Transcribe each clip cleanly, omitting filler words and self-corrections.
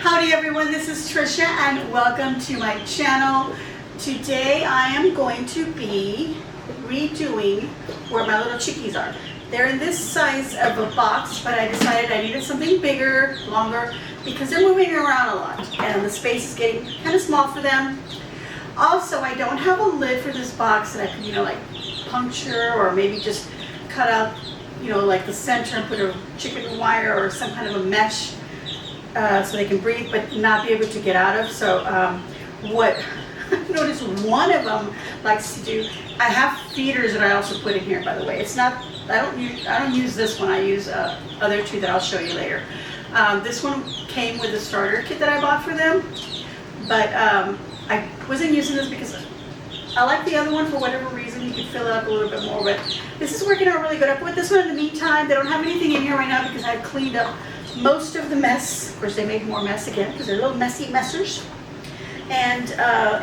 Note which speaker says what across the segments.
Speaker 1: Howdy everyone, this is Tricia and welcome to my channel. Today I am going to be redoing where my little chickies are. They're in this size of a box, but I decided I needed something bigger, longer, because they're moving around a lot and the space is getting kind of small for them. Also, I don't have a lid for this box that I could, like puncture or maybe just cut out, like the center and put a chicken wire or some kind of a mesh so they can breathe but not be able to get out of. So what I've noticed one of them likes to do, I have feeders that I also put in here, by the way. It's not, I don't use this one. I use other two that I'll show you later. This one came with a starter kit that I bought for them, but I wasn't using this because I like the other one for whatever reason. You can fill it up a little bit more, but this is working out really good. I put this one in the meantime. They don't have anything in here right now because I've cleaned up most of the mess. Of course, they make more mess again because they're little messy messers. And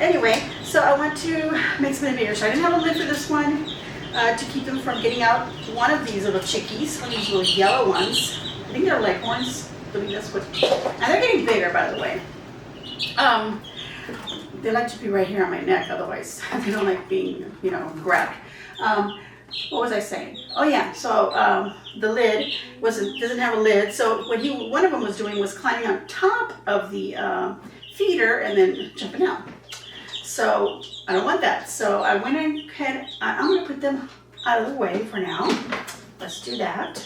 Speaker 1: anyway, so I want to make something bigger. So I didn't have a lid for this one to keep them from getting out one of these little chickies, one of these little yellow ones. I think they're leghorns. I mean, that's what, and they're getting bigger, by the way. They like to be right here on my neck, otherwise they don't like being, grabbed. What was I saying? Oh yeah, so the lid doesn't have a lid. So what one of them was doing was climbing on top of the feeder and then jumping out. So I don't want that. So I went ahead, I'm gonna put them out of the way for now. Let's do that.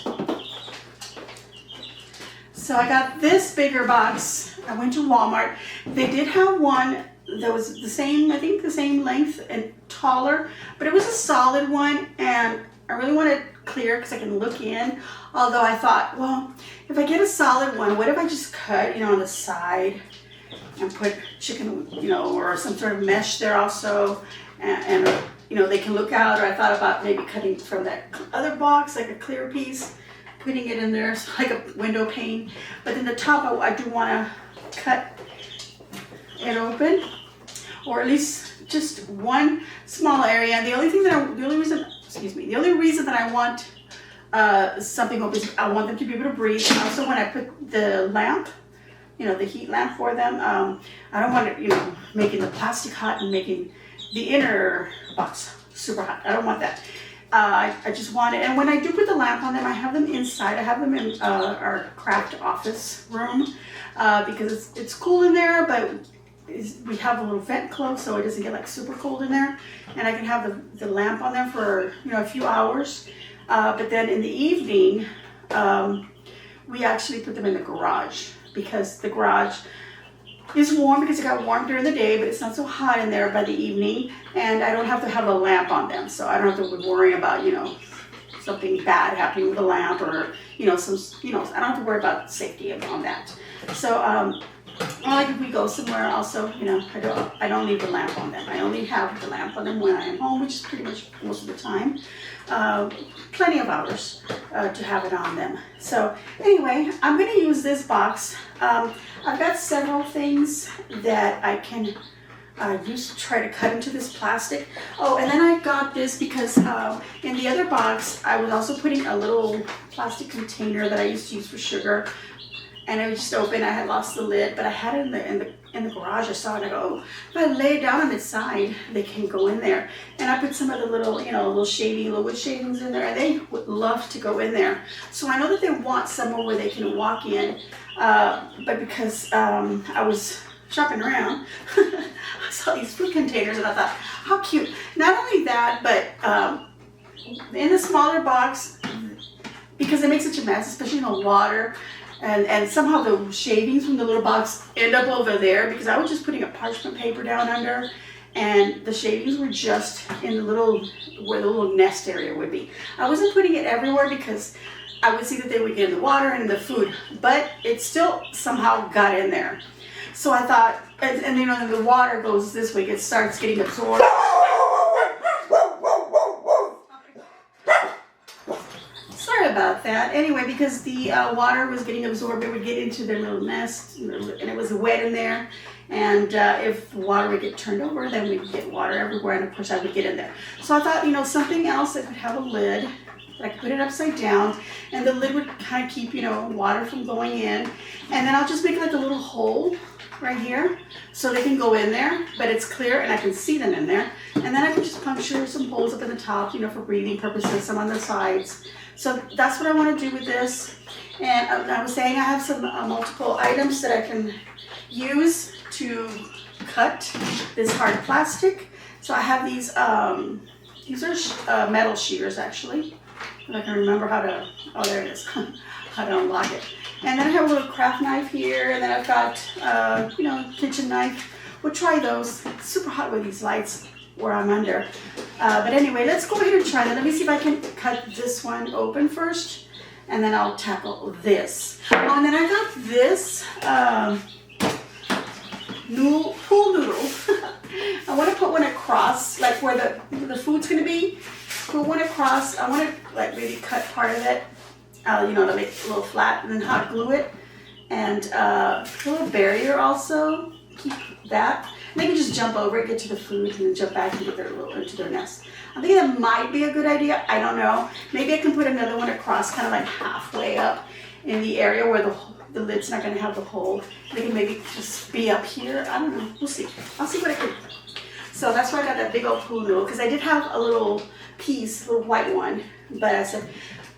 Speaker 1: So I got this bigger box. I went to Walmart. They did have one that was the same, I think the same length and taller, but it was a solid one, and I really wanted clear because I can look in. Although I thought, well, if I get a solid one, what if I just cut, on the side and put chicken, or some sort of mesh there also, and they can look out. Or I thought about maybe cutting from that other box, like a clear piece, putting it in there, so like a window pane. But then the top, I do want to cut it open, or at least just one small area. And the only reason that I want something open is I want them to be able to breathe. And also, when I put the lamp, the heat lamp for them, I don't want it, making the plastic hot and making the inner box super hot. I don't want that. I just want it. And when I do put the lamp on them, I have them inside. I have them in our craft office room because it's cool in there, but we have a little vent closed so it doesn't get like super cold in there, and I can have the lamp on there for a few hours. But then in the evening, we actually put them in the garage because the garage is warm because it got warm during the day, but it's not so hot in there by the evening, and I don't have to have a lamp on them, so I don't have to worry about something bad happening with the lamp, or I don't have to worry about safety on that. So like if we go somewhere also, I don't leave the lamp on them. I only have the lamp on them when I am home, which is pretty much most of the time. Plenty of hours to have it on them. So anyway, I'm going to use this box. I've got several things that I can use to try to cut into this plastic. Oh, and then I got this because in the other box, I was also putting a little plastic container that I used to use for sugar. And it was just open. I had lost the lid, but I had it in the garage. I saw it, and I go, oh, if I lay it down on its side, they can go in there. And I put some of the little, little wood shavings in there, and they would love to go in there. So I know that they want somewhere where they can walk in, but because I was shopping around, I saw these food containers, and I thought, how cute. Not only that, but in the smaller box, because they make such a mess, especially in the water, and somehow the shavings from the little box end up over there, because I was just putting a parchment paper down under, and the shavings were just in the where the little nest area would be. I wasn't putting it everywhere because I would see that they would get in the water and in the food, but it still somehow got in there. So I thought, and the water goes this way, it starts getting absorbed. Sorry about that. Anyway, because the water was getting absorbed, it would get into their little nest, and it was wet in there. And if the water would get turned over, then we'd get water everywhere, and of course I would get in there. So I thought, something else that could have a lid but I can put it upside down, and the lid would kind of keep, you know, water from going in. And then I'll just make like a little hole right here so they can go in there, but it's clear and I can see them in there. And then I can just puncture some holes up in the top, you know, for breathing purposes, some on the sides. So that's what I want to do with this. And I was saying I have some multiple items that I can use to cut this hard plastic. So I have these are metal shears actually. If I can remember how to, oh there it is, how to unlock it. And then I have a little craft knife here, and then I've got, you know, kitchen knife. We'll try those. It's super hot with these lights where I'm under. But anyway, let's go ahead and try that. Let me see if I can cut this one open first, and then I'll tackle this. Oh, and then I got this pool noodle. I want to put one across, like where the food's going to be. Put one across. I want to like maybe cut part of it, you know, to make it a little flat, and then hot glue it. And a little barrier also. Keep that. And they can just jump over it, get to the food, and then jump back and get into their nest. I think that might be a good idea. I don't know. Maybe I can put another one across, kind of like halfway up in the area where the lid's not going to have the hole. They can maybe just be up here. I don't know. We'll see. I'll see what I can do. So that's why I got that big old pool noodle, because I did have a little piece, a little white one, but I said,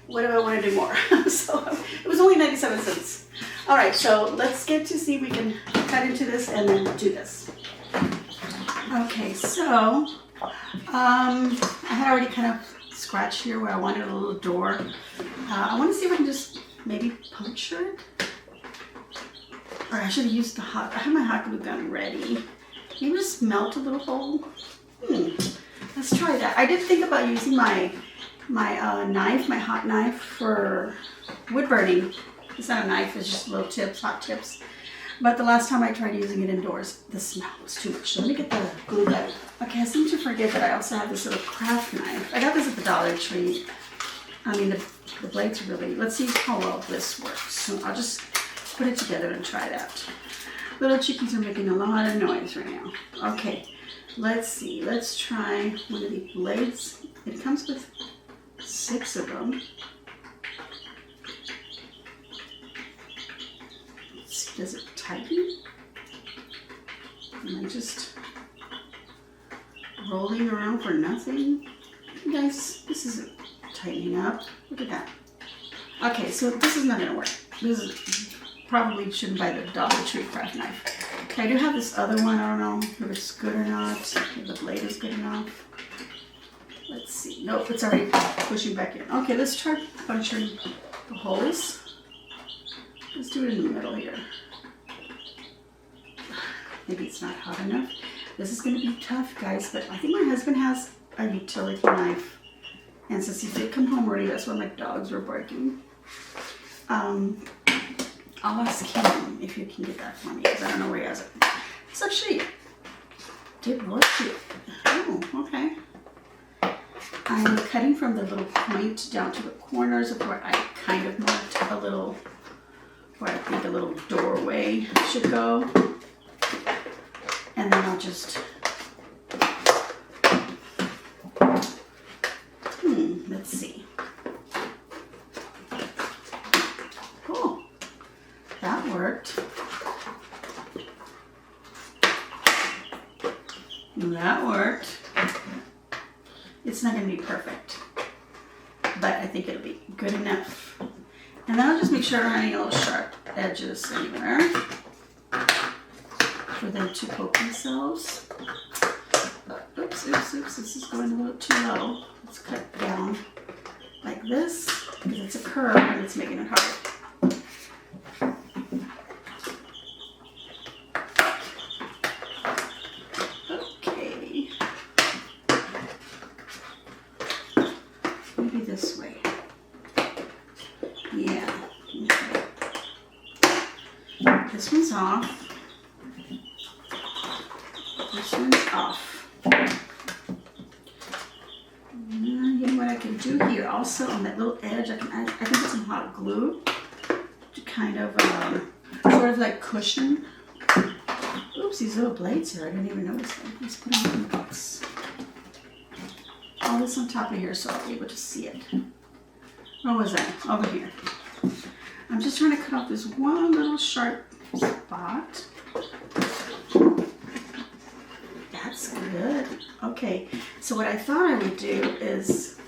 Speaker 1: what do I want to do more? So it was only 97 cents. All right, so let's get to see if we can cut into this and then do this. Okay, so I had already kind of scratched here where I wanted a little door. I want to see if I can just maybe puncture it. Or I should have used I have my hot glue gun ready. Maybe just melt a little hole. Let's try that. I did think about using my knife, my hot knife for wood burning. It's not a knife, it's just little tips, hot tips. But the last time I tried using it indoors, the smell was too much. So let me get the glue gun. Okay, I seem to forget that I also have this little craft knife. I got this at the Dollar Tree. I mean, the blades really, let's see how well this works. So I'll just put it together and try that. Little chickies are making a lot of noise right now. Okay, let's see. Let's try one of these blades. It comes with 6 of them. Does it tighten? Am I just rolling around for nothing? Guys, this isn't tightening up. Look at that. Okay, so this is not gonna work. This is probably shouldn't buy the Dollar Tree craft knife. Okay, I do have this other one. I don't know if it's good or not. If the blade is good enough. Let's see. Nope, it's already pushing back in. Okay, let's try puncturing the holes. Let's do it in the middle here. Maybe it's not hot enough. This is going to be tough, guys, but I think my husband has a utility knife. And since he did come home early, that's why my dogs were barking. I'll ask him if you can get that for me, because I don't know where he has it. This actually did work here. Oh, okay. I'm cutting from the little point down to the corners of where I kind of marked a little, where I think a little doorway should go. And then I'll just, let's see. Cool, that worked. That worked. It's not going to be perfect, but I think it'll be good enough. And then I'll just make sure I don't have any little sharp edges anywhere for them to poke themselves. Oops, this is going a little too low. Let's cut down like this, because it's a curve and it's making it hard. Okay. Maybe this way. Yeah. Okay. This one's off. This one's off. You know what I can do here also on that little edge, I can put some hot glue to kind of sort of like cushion. Oops, these little blades here, I didn't even notice them. Let's put them in the box. All this on top of here so I'll be able to see it. Where was I? Over here. I'm just trying to cut off this one little sharp spot. That's good. Okay, so what I thought I would do is,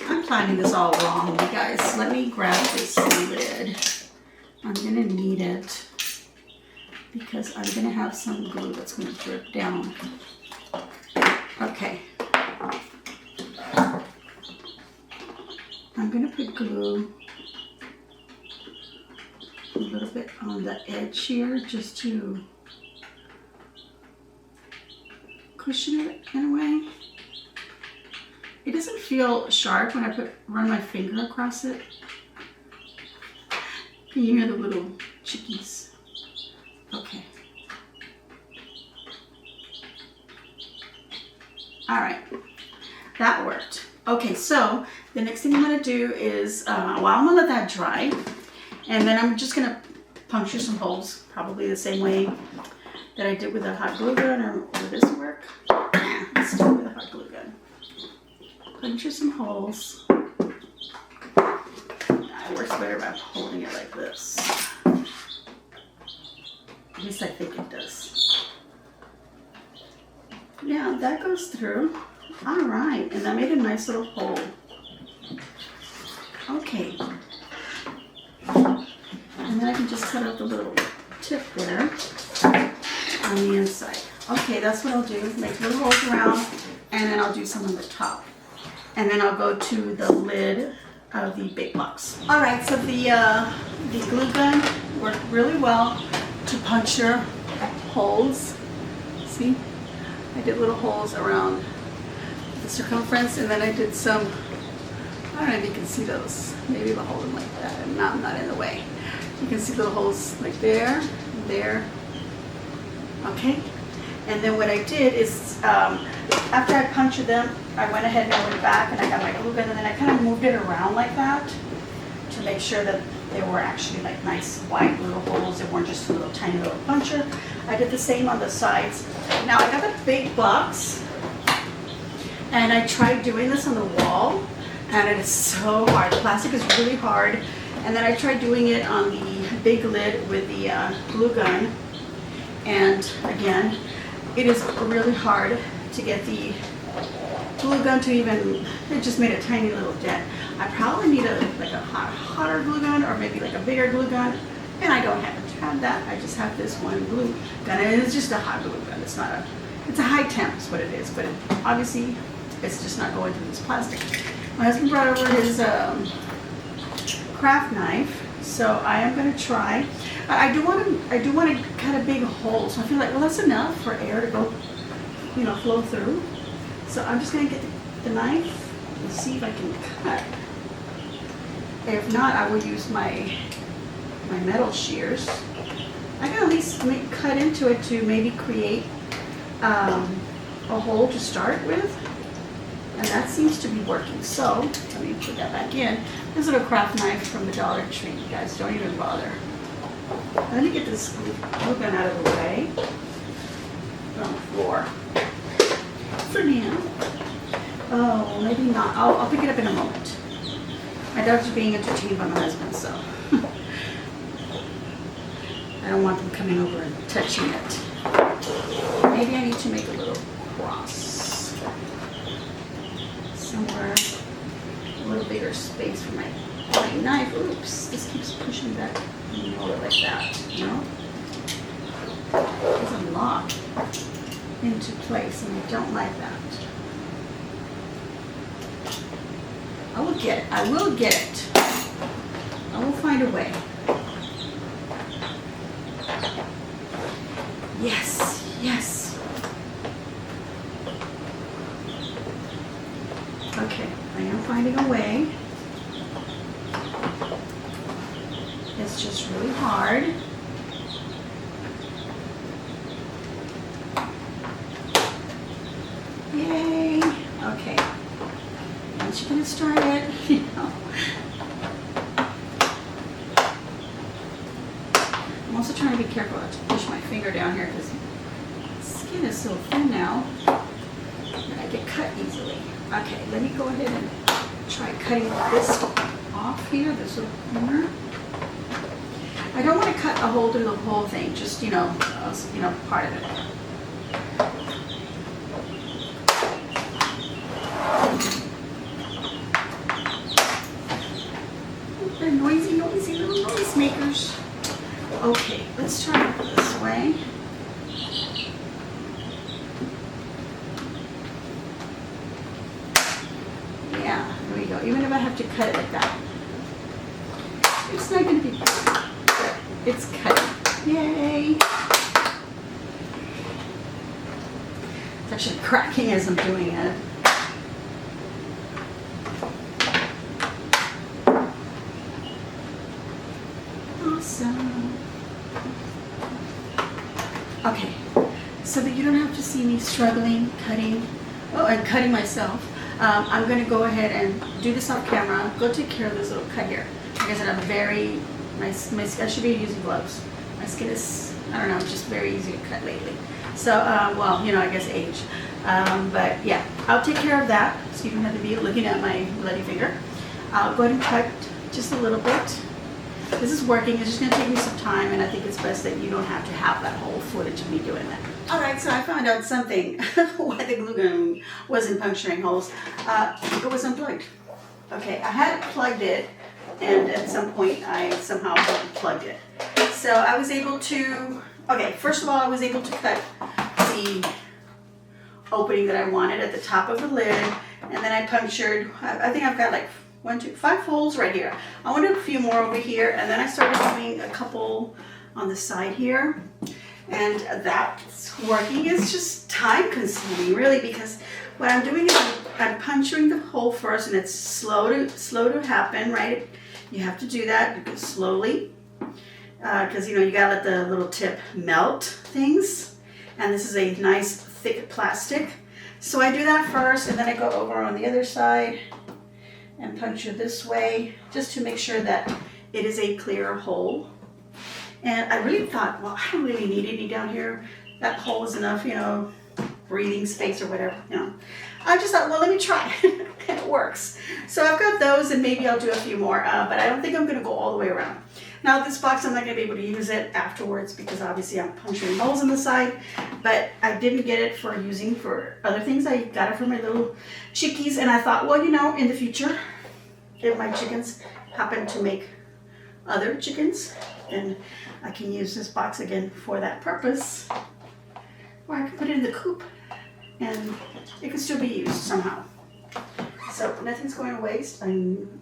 Speaker 1: I'm planning this all wrong, you guys. Let me grab this lid. I'm gonna need it because I'm gonna have some glue that's gonna drip down. Okay. I'm gonna put glue a little bit on the edge here just to cushion it in a way. It doesn't feel sharp when I run my finger across it. Can you hear the little chickies? Okay. All right, that worked. Okay, so the next thing I'm gonna do is, well, I'm gonna let that dry, and then I'm just gonna puncture some holes, probably the same way that I did with the hot glue gun, or will this work? Nah, let's do it with a hot glue gun. Puncture some holes. It works better by holding it like this. At least I think it does. Yeah, that goes through. All right, and I made a nice little hole. Okay. And then I can just cut out the little tip there on the inside. Okay, that's what I'll do. Make little holes around, and then I'll do some on the top. And then I'll go to the lid of the big box. All right, so the glue gun worked really well to puncture holes. See, I did little holes around the circumference, and then I did some, I don't know if you can see those. Maybe I'll hold them like that, and I'm not in the way. You can see little holes like there, there. Okay, and then what I did is, after I punctured them, I went ahead and I went back and I got my glue gun, and then I kind of moved it around like that to make sure that they were actually like nice wide little holes. They weren't just a little tiny little puncture. I did the same on the sides. Now I got a big box, and I tried doing this on the wall, and it is so hard. The plastic is really hard. And then I tried doing it on the big lid with the glue gun, and again, it is really hard to get the glue gun to even, it just made a tiny little dent. I probably need a hotter glue gun, or maybe like a bigger glue gun, and I don't happen to have that. I just have this one glue gun, and it's just a hot glue gun. It's not a, it's a high temp is what it is, but obviously it's just not going through this plastic. My husband brought over his craft knife, so I am going to try. I do want to cut a big hole, so I feel like, well, that's enough for air to go, you know, flow through. So I'm just going to get the knife and see if I can cut. If not, I will use my metal shears. I can at least cut into it to maybe create a hole to start with. And that seems to be working. So let me put that back in. This little craft knife from the Dollar Tree, you guys, don't even bother. Let me get this glue gun out of the way. Put it on the floor. For now. Oh, maybe not. I'll pick it up in a moment. My dogs are being entertained by my husband, so I don't want them coming over and touching it. Maybe I need to make a little cross somewhere, a little bigger space for my knife. Oops, this keeps pushing back and hold it like that, you know? It doesn't lock into place, and I don't like that. I will get it. I will get it. I will find a way. Yes, yes. Okay, I am finding a way. It's just really hard. Yay! Okay. Once you're gonna start it, you know. I'm also trying to be careful not to push my finger down here because the skin is so thin now that I get cut easily. Okay, let me go ahead and try cutting this off here, this little corner. I don't want to cut a hole through the whole thing, just, part of it. They're noisy little noise makers. Okay, let's try it this way. Yeah, there we go. Even if I have to cut it like that. It's not going to be good. It's cut. Yay! It's actually cracking as I'm doing it. Awesome. Okay, so that you don't have to see me struggling, cutting, and cutting myself. I'm going to go ahead and do this off camera. Go take care of this little cut here. Like I said, I'm very nice. I should be using gloves. My skin is, I don't know, just very easy to cut lately. So, I guess age. But yeah, I'll take care of that so you don't have to be looking at my bloody finger. I'll go ahead and cut just a little bit. This is working. It's just going to take me some time, and I think it's best that you don't have to have that whole footage of me doing that. All right, so I found out something why the glue gun wasn't puncturing holes. It was unplugged. Okay, I had plugged it, and at some point I somehow unplugged it. So I was able to, first of all, I was able to cut the opening that I wanted at the top of the lid, and then I punctured, I think I've got like 5 holes right here. I wanted a few more over here, and then I started doing a couple on the side here, and that's working. It's just time consuming really, because what I'm doing is I'm puncturing the hole first, and it's slow to happen, right? You have to do that slowly, because you gotta let the little tip melt things, and this is a nice thick plastic. So I do that first, and then I go over on the other side and puncture this way, just to make sure that it is a clear hole. And I really thought, well, I don't really need any down here. That hole is enough, breathing space or whatever, I just thought, well, let me try. And it works. So I've got those, and maybe I'll do a few more, but I don't think I'm gonna go all the way around. Now this box, I'm not gonna be able to use it afterwards, because obviously I'm puncturing holes in the side, but I didn't get it for using for other things. I got it for my little chickies, and I thought, well, in the future, if my chickens happen to make other chickens, then I can use this box again for that purpose. Or I can put it in the coop, and it can still be used somehow. So nothing's going to waste.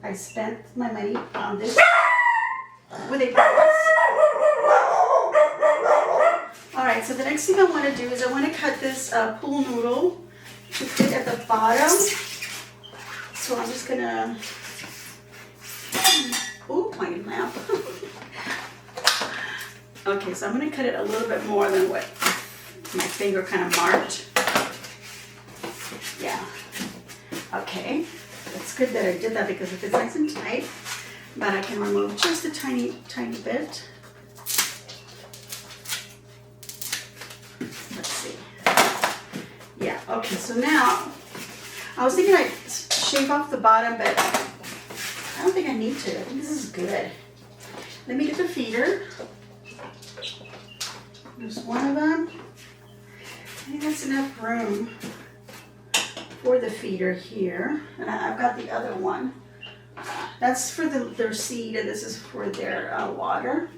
Speaker 1: I spent my money on this with a purpose. Alright, so the next thing I want to do is I want to cut this pool noodle to fit at the bottom. So I'm just going to... Oh, my lamp. Okay, so I'm going to cut it a little bit more than what my finger kind of marked. Yeah. Okay. It's good that I did that, because if it's nice and tight, but I can remove just a tiny, tiny bit. Let's see. Yeah, okay, so now, I was thinking I'd shave off the bottom, but I don't think I need to. I think this is good. Let me get the feeder. There's one of them. I think that's enough room for the feeder here. And I've got the other one. That's for their seed, and this is for their water.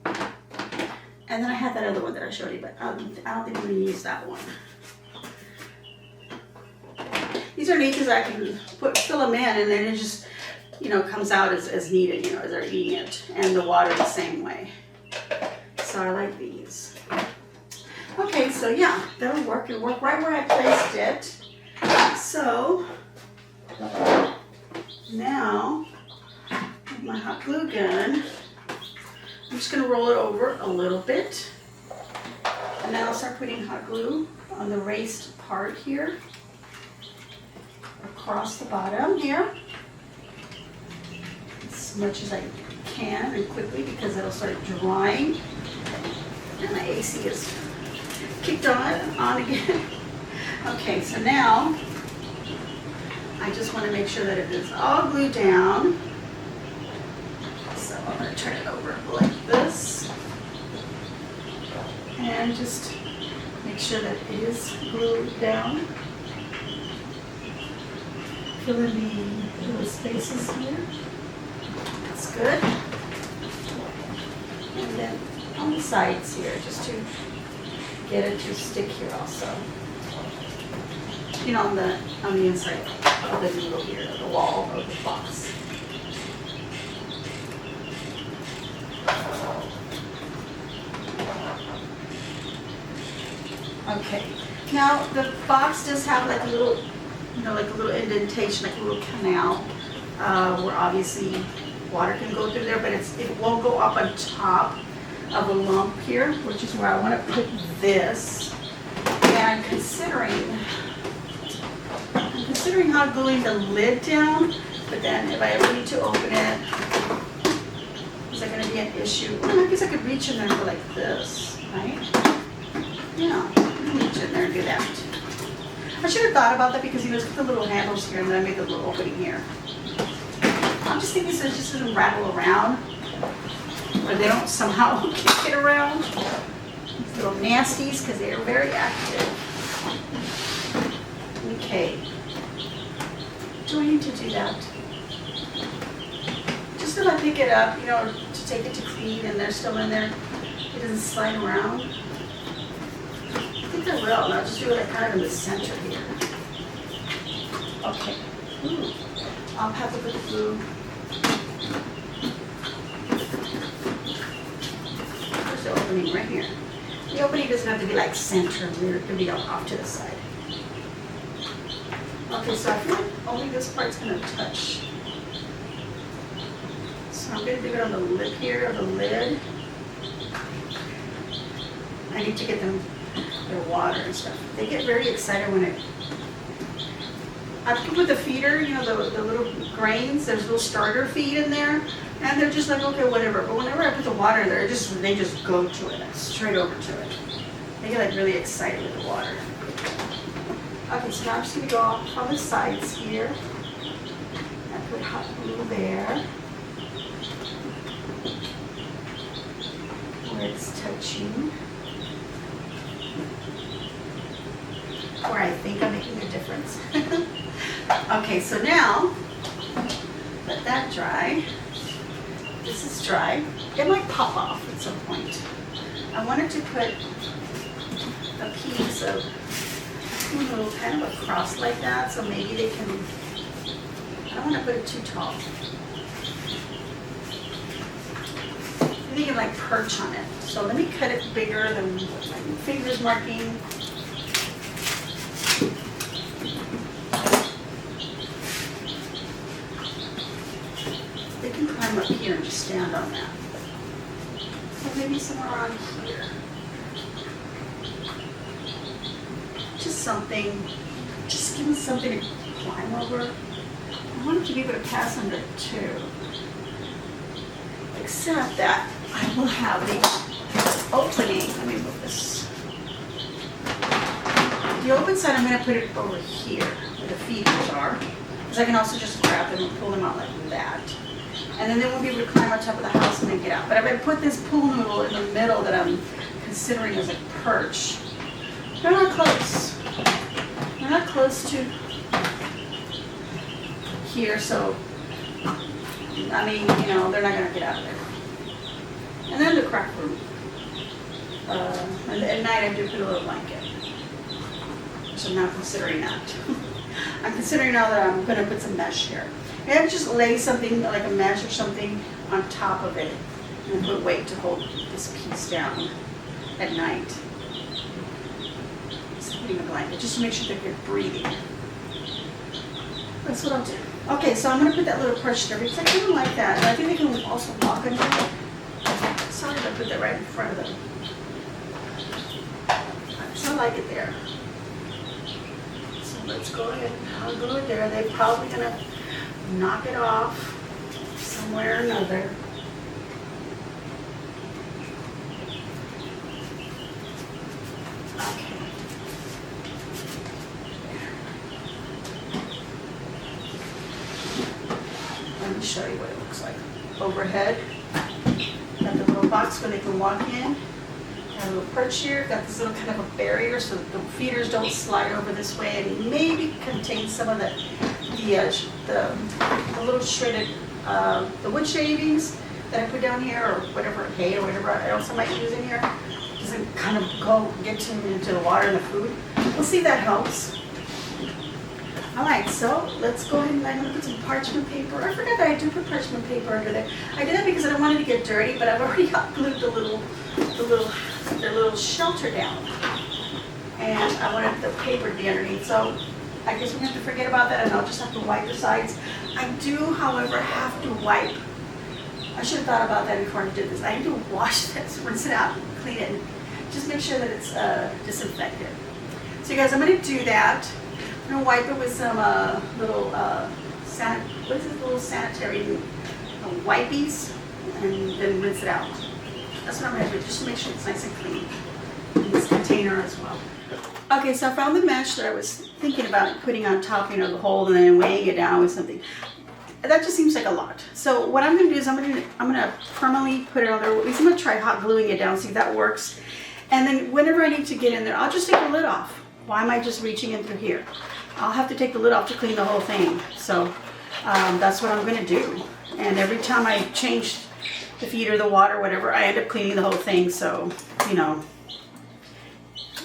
Speaker 1: And then I had that other one that I showed you, but I don't think I'm going to use that one. These are neat because I can fill them in, and then it just, comes out as needed, as they're eating it. And the water the same way. So I like these. Okay, so yeah, that'll work. It'll work right where I placed it. So now, with my hot glue gun, I'm just gonna roll it over a little bit. And then I'll start putting hot glue on the raised part here, across the bottom here, as much as I can and quickly, because it'll start drying. And my AC is kicked on again. Okay, so now I just want to make sure that it is all glued down. So I'm going to turn it over like this. And just make sure that it is glued down. Fill in the little spaces here. That's good. And then on the sides here, just to get it to stick here also. You know, on the inside of the noodle here, the wall of the box. Okay. Now the box does have like a little, you know, like a little indentation, like a little canal, where obviously water can go through there, but it won't go up on top of the lump here, which is where I want to put this. And I'm considering how gluing the lid down, but then if I ever need to open it, is that going to be an issue? Well, I guess I could reach in there and go like this, right? Yeah, reach in there and do that. I should have thought about that because you know, it's got the little handles here and then I made the little opening here. I'm just thinking so it just doesn't rattle around, or they don't somehow kick it around. These little nasties, because they are very active. Okay. Do I need to do that? Just if I pick it up, you know, to take it to clean and they're still in there, it doesn't slide around. I think I will, and I'll just do it like kind of in the center here. Okay. Ooh. I'll have to put the glue. There's the opening right here. The opening doesn't have to be like center, it can be off to the side. Okay, so I feel like only this part's going to touch. So I'm going to do it on the lip here, of the lid. I need to get them their water and stuff. They get very excited when it... I put the feeder, you know, the little grains, there's a little starter feed in there, and they're just like, okay, whatever. But whenever I put the water in there, they just go to it, straight over to it. They get like really excited with the water. Okay, so now I'm just going to go off on the sides here and put hot glue there where it's touching, where I think I'm making a difference. Okay, so now let that dry. This is dry. It might pop off at some point. I wanted to put a piece of glue kind of across like that, so maybe they can, I don't want to put it too tall. They can like perch on it. So let me cut it bigger than what my finger's marking. They can climb up here and just stand on that. So maybe somewhere around here. Just something, just give them something to climb over. I want them to be able to pass under it too. Except that I will have the opening. Let me move this. The open side, I'm going to put it over here where the feeders are. Because I can also just grab them and pull them out like that. And then they won't be able to climb on top of the house and then get out. But if I put this pool noodle in the middle that I'm considering as a perch, they're not close. They're not close to here, so I mean, you know, they're not going to get out of there. And then the crack room. And at night I do put a little blanket. So I'm not considering that. I'm considering now that I'm going to put some mesh here. And I just lay something like a mesh or something on top of it and put weight to hold this piece down at night. Just putting a blanket just to make sure that you're breathing. That's what I'll do. Okay, so I'm going to put that little perch there because I kind of like that. And I think they can also walk under it. Sorry if I put that right in front of them. So I like it there. So let's go ahead and I'll glue it there. They're probably going to knock it off somewhere or another. Okay. show you what it looks like. Overhead, got the little box where they can walk in. Got a little perch here, got this little kind of a barrier so that the feeders don't slide over this way, and maybe contain some of the little shredded the wood shavings that I put down here, or whatever, hay or whatever else I might use in here. Doesn't kind of get into the water and the food. We'll see if that helps. Alright, so let's go ahead and I'm going to put some parchment paper. I forgot that I do put parchment paper under there. I did that because I don't want it to get dirty, but I've already hot glued the little shelter down. And I wanted the paper to be underneath, so I guess we're going to have to forget about that, and I'll just have to wipe the sides. I do, however, have to wipe. I should have thought about that before I did this. I need to wash this, rinse it out, clean it, and just make sure that it's disinfected. So you guys, I'm going to do that. I'm going to wipe it with some little sanitary wipies, and then rinse it out. That's what I'm going to do, just to make sure it's nice and clean in this container as well. Okay, so I found the mesh that I was thinking about putting on top, the hole, and then weighing it down with something. That just seems like a lot. So what I'm going to do is I'm going to permanently put it on there. At least I'm going to try hot gluing it down, see if that works. And then whenever I need to get in there, I'll just take the lid off. Why am I just reaching in through here? I'll have to take the lid off to clean the whole thing. So that's what I'm going to do. And every time I change the feeder, the water, whatever, I end up cleaning the whole thing. So,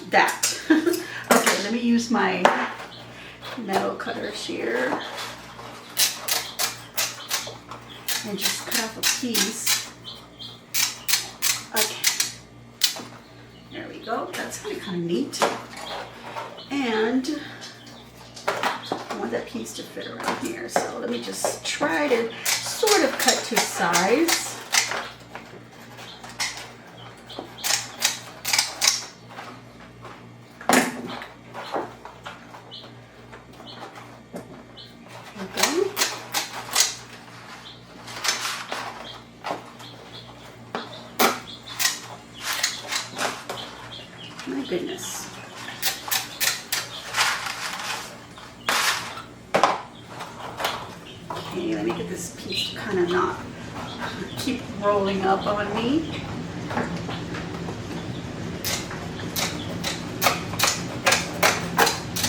Speaker 1: that. Okay, let me use my metal cutter shear and just cut off a piece. Okay, there we go. That's kind of neat. And I want that piece to fit around here. So let me just try to sort of cut to size. My goodness. Okay, let me get this piece to kind of not keep rolling up on me.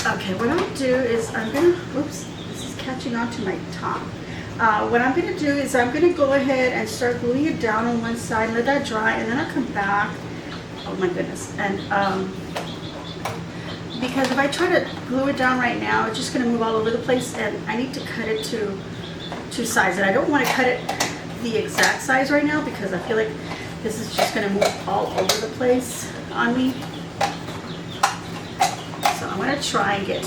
Speaker 1: Okay, what I'll do is I'm gonna, oops, this is catching onto my top. What I'm gonna do is I'm gonna go ahead and start gluing it down on one side, let that dry, and then I'll come back. Oh my goodness. And because if I try to glue it down right now, it's just going to move all over the place, and I need to cut it to size. And I don't want to cut it the exact size right now because I feel like this is just going to move all over the place on me. So I'm going to try and get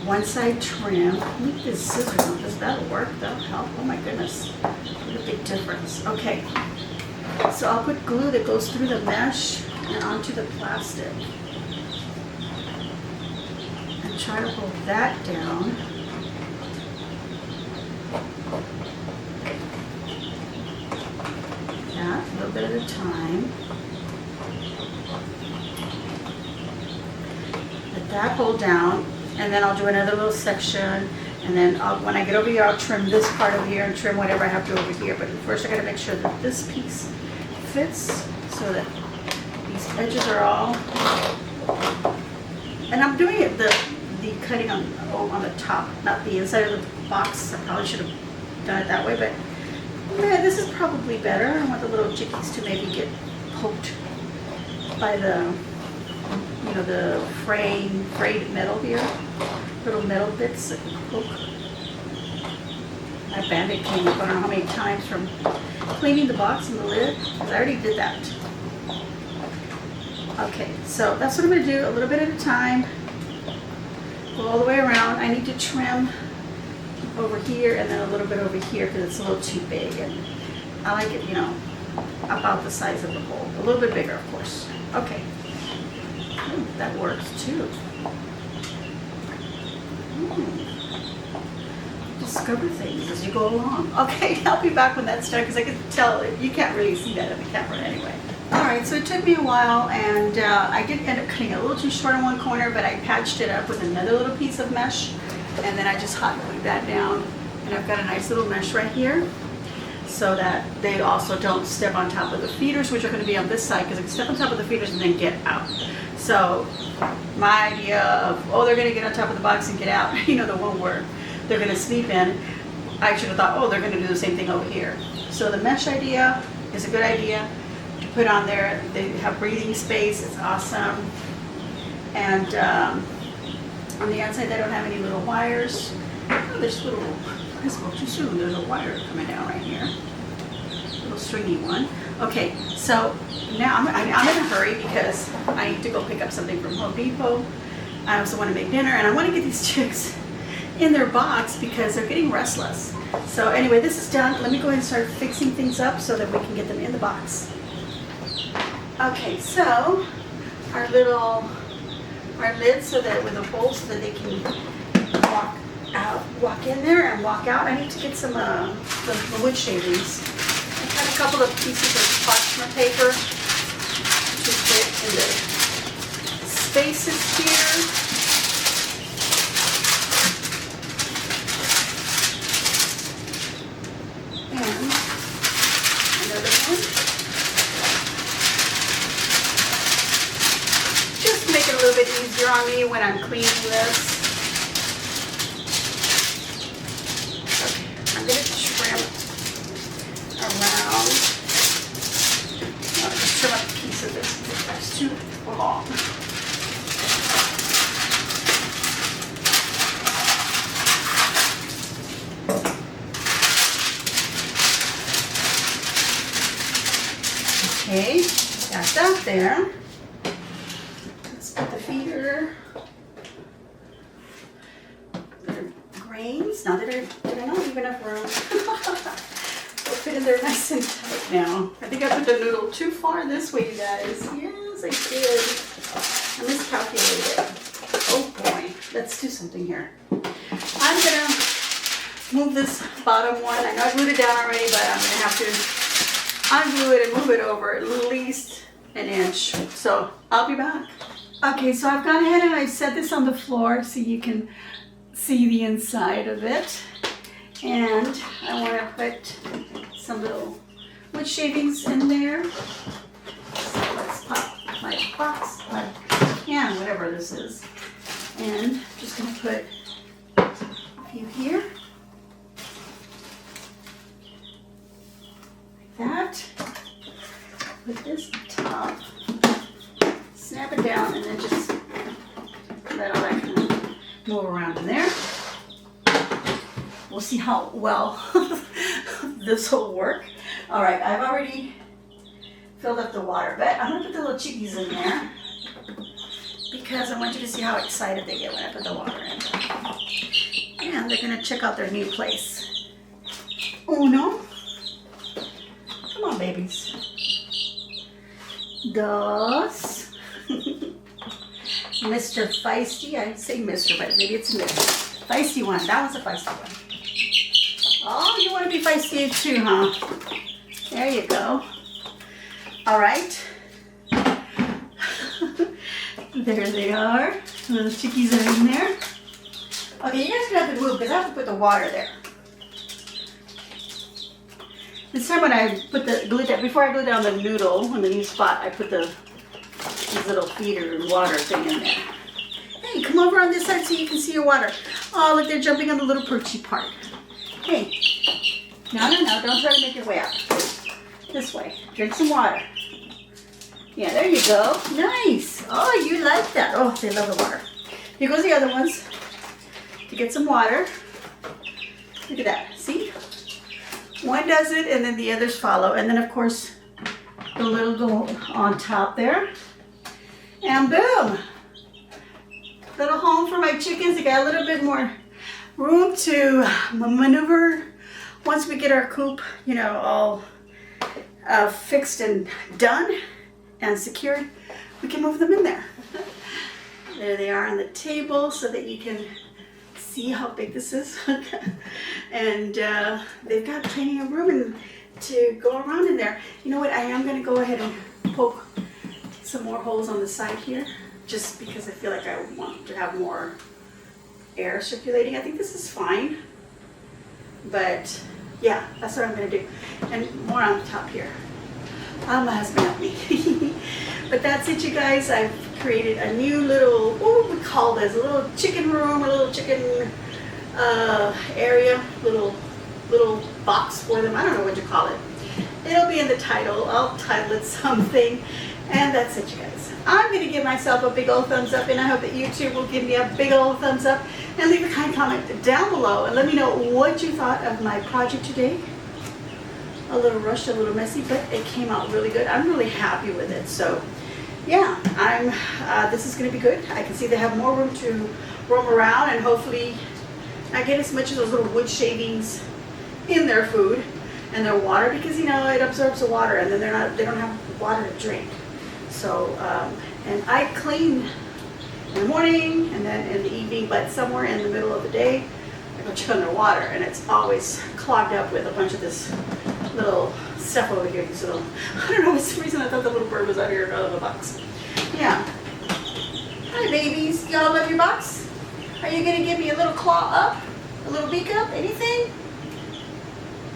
Speaker 1: one side trim. Let me get this scissors on this. That'll work. That'll help. Oh my goodness. What a big difference. Okay. So I'll put glue that goes through the mesh and onto the plastic. And try to hold that down. That, a little bit at a time. Let that hold down, and then I'll do another little section. And then when I get over here, I'll trim this part over here and trim whatever I have to over here. But first I gotta make sure that this piece fits so that these edges are all, and I'm doing it the cutting on the top, not the inside of the box. I probably should have done it that way, but man, this is probably better. I want the little chickies to maybe get poked by the the frayed metal here, little metal bits that poke. My Band-Aid came up, I don't know how many times from cleaning the box and the lid, because I already did that. Okay, so that's what I'm going to do, a little bit at a time. Go all the way around. I need to trim over here and then a little bit over here because it's a little too big. And I like it, about the size of the hole. A little bit bigger, of course. Okay. Ooh, that works too. Discover things as you go along. Okay, I'll be back when that's done because I can tell you can't really see that on the camera anyway. Alright, so it took me a while, and I did end up cutting it a little too short in one corner, but I patched it up with another little piece of mesh, and then I just hot glued that down, And I've got a nice little mesh right here so that they also don't step on top of the feeders, which are going to be on this side, because they can step on top of the feeders and then get out. So my idea of, oh, they're going to get on top of the box and get out, you know, the one where they're going to sleep in, I should have thought, oh, they're going to do the same thing over here. So the mesh idea is a good idea to put on there. They have breathing space. It's awesome. And on the outside, they don't have any little wires. Oh, there's little, I spoke too soon. There's a wire coming down right here. A little stringy one. Okay, so now I'm in a hurry because I need to go pick up something from Home Depot. I also want to make dinner, and I want to get these chicks in their box because they're getting restless. So anyway, this is done. Let me go ahead and start fixing things up so that we can get them in the box. Okay, so our lids, so that with a hole so that they can walk in there and walk out. I need to get some the wood shavings. I got a couple of pieces of parchment paper to fit in the spaces here. And another one. Just make it a little bit easier on me when I'm cleaning this. I'm going to trim around. I'll just trim up a piece of this because that's too long. Okay, got that there. Let's put the feeder. Grains. Now that I don't have enough room. They'll fit in there nice and tight now. I think I put the noodle too far this way, you guys. Yes, I did. I miscalculated. Oh boy. Let's do something here. I'm gonna move this bottom one. I know I glued it down already, but I'm gonna have to unglue it and move it over at least an inch. So I'll be back. Okay, so I've gone ahead and I've set this on the floor so you can see the inside of it. And I want to put some little wood shavings in there. So let's pop my box, my can, whatever this is. And I'm just going to put a few here. That. Put this on top, snap it down, and then just let all that kind of move around in there. We'll see how well this will work. All right, I've already filled up the water, but I'm gonna put the little chickies in there because I want you to see how excited they get when I put the water in. And they're gonna check out their new place. Oh no. Come on, babies. Dos. Mr. Feisty. I'd say Mr., but maybe it's Mr. Feisty one. That one's a feisty one. Oh, you want to be feisty too, huh? There you go. All right. There they are. The little chickies are in there. Okay, you guys gonna have to move because I have to put the water there. This time when I put before I glued down the noodle on the new spot, I put this little feeder and water thing in there. Hey, come over on this side so you can see your water. Oh, look, they're jumping on the little perchy part. Hey, no, don't try to make your way out. This way, drink some water. Yeah, there you go. Nice. Oh, you like that. Oh, they love the water. Here goes the other ones to get some water. Look at that, see? One does it and then the others follow. And then of course, the little go on top there. And boom! Little home for my chickens. They got a little bit more room to maneuver. Once we get our coop, you know, all fixed and done and secured, we can move them in there. There they are on the table so that you can see how big this is. And they've got plenty of room to go around in there. You know what, I am going to go ahead and poke some more holes on the side here, just because I feel like I want to have more air circulating. I think this is fine. But yeah, that's what I'm gonna do. And more on the top here. My husband helped me. But that's it, you guys. I've created a new little, what would we call this? A little chicken room, a little chicken area, little box for them. I don't know what you call it. It'll be in the title. I'll title it something. And that's it, you guys. I'm going to give myself a big old thumbs up, and I hope that you too will give me a big old thumbs up and leave a kind comment down below and let me know what you thought of my project today. A little rushed, a little messy, but it came out really good. I'm really happy with it. So yeah, this is going to be good. I can see they have more room to roam around, and hopefully not get as much of those little wood shavings in their food and their water, because you know it absorbs the water, and then they don't have water to drink. So and I clean in the morning and then in the evening, but somewhere in the middle of the day I go check on their water, and it's always clogged up with a bunch of this little stuff over here. These little, I don't know, for some reason I thought the little bird was out here out of the box. Yeah. Hi babies, y'all love your box? Are you gonna give me a little claw up? A little beak up? Anything?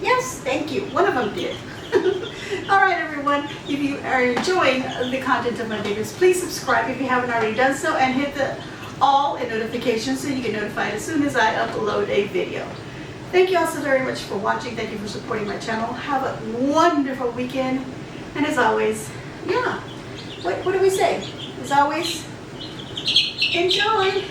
Speaker 1: Yes, thank you. One of them did. All right, everyone. If you are enjoying the content of my videos, please subscribe if you haven't already done so, and hit the all and notifications so you get notified as soon as I upload a video. Thank you all so very much for watching. Thank you for supporting my channel. Have a wonderful weekend. And as always, yeah, what do we say? As always, enjoy.